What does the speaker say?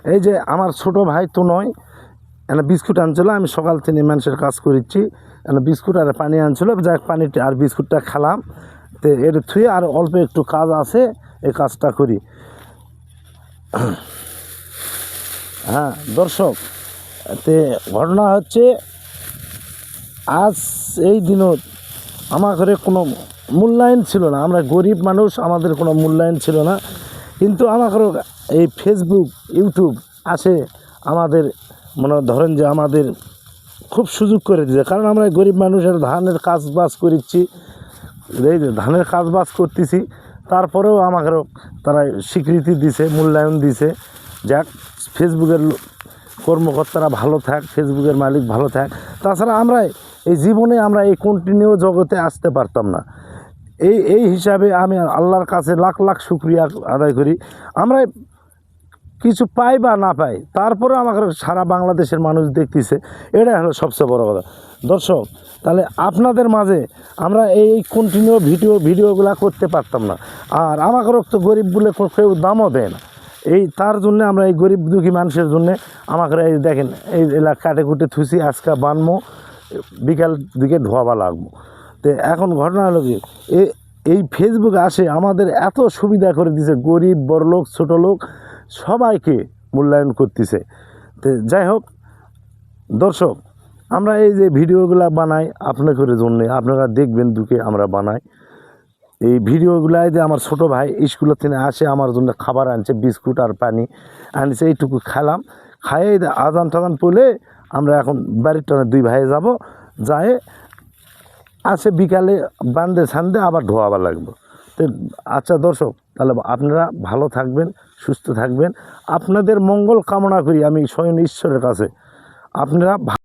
এই যে আমার ছোট ভাই তো নয়, একটা বিস্কুট আনছিল, আমি সকাল থেকে মানুষের কাজ করেছি, একটা বিস্কুট আর পানি আনছিল, যাক পানিটা আর বিস্কুটটা খেলাম। তো এর থুয়ে আর অল্প একটু কাজ আছে, এই কাজটা করি। হ্যাঁ দর্শক, তে ঘটনা হচ্ছে আজ এই দিনত আমার ঘরে কোনো মূল্যায়ন ছিল না, আমরা গরিব মানুষ, আমাদের কোনো মূল্যায়ন ছিল না। কিন্তু আমার ঘরে এই ফেসবুক ইউটিউব আসে আমাদের, মনে ধরেন যে আমাদের খুব সুযোগ করে দিয়েছে, কারণ আমরা গরিব মানুষের ধানের কাজ বাজ করছি, এই যে ধানের কাজ বাজ করতেছি, তারপরেও আমাদেরও তারা স্বীকৃতি দিছে, মূল্যায়ন দিছে। যাক, ফেসবুকের কর্মকর্তারা ভালো থাক, ফেসবুকের মালিক ভালো থাক। তাছাড়া আমরা এই জীবনে আমরা এই কন্টিনিউ জগতে আসতে পারতাম না। এই হিসাবে আমি আল্লাহর কাছে লাখ লাখ শুকরিয়া আদায় করি। আমরা কিছু পাই বা না পাই, তারপরে আমাকে সারা বাংলাদেশের মানুষ দেখতেছে, এটাই হলো সবচেয়ে বড় কথা। দর্শক, তাহলে আপনাদের মাঝে আমরা এই কন্টিনিউ ভিডিওগুলো করতে পারতাম না। আর আমাকেও তো গরিব বলে কেউ দামও দেয় না, এই তার জন্য আমরা এই গরিব দুঃখী মানুষের জন্য আমাকে এই দেখেন, এই এলাকা কাটে কুটে থুসি, আজকে বানবো, বিকাল দিকে ধোয়াবা লাগবো। তো এখন ঘটনা হলো কি, এই ফেসবুক আসে আমাদের এত সুবিধা করে দিছে, গরিব বড়লোক ছোটো লোক সবাইকে মূল্যায়ন করতেছে। তো যাই হোক দর্শক, আমরা এই যে ভিডিওগুলো বানাই আপনাদের জন্যে, আপনারা দেখবেন দুঃখে আমরা বানাই এই ভিডিওগুলাই। যে আমার ছোটো ভাই স্কুলের থেকে আসে, আমার জন্য খাবার আনছে, বিস্কুট আর পানি আনছে, এইটুকু খেলাম, খাইয়ে আজান টাজান পড়লে আমরা এখন বাড়ির টানে দুই ভাই যাব, যায় আসে বিকালে বান্ধে ছান্দে আবার ধোয়াবার লাগবে। তো আচ্ছা দর্শক, তাহলে আপনারা ভালো থাকবেন, সুস্থ থাকবেন, আপনাদের মঙ্গল কামনা করি আমি স্বয়ং ঈশ্বরের কাছে। আপনারা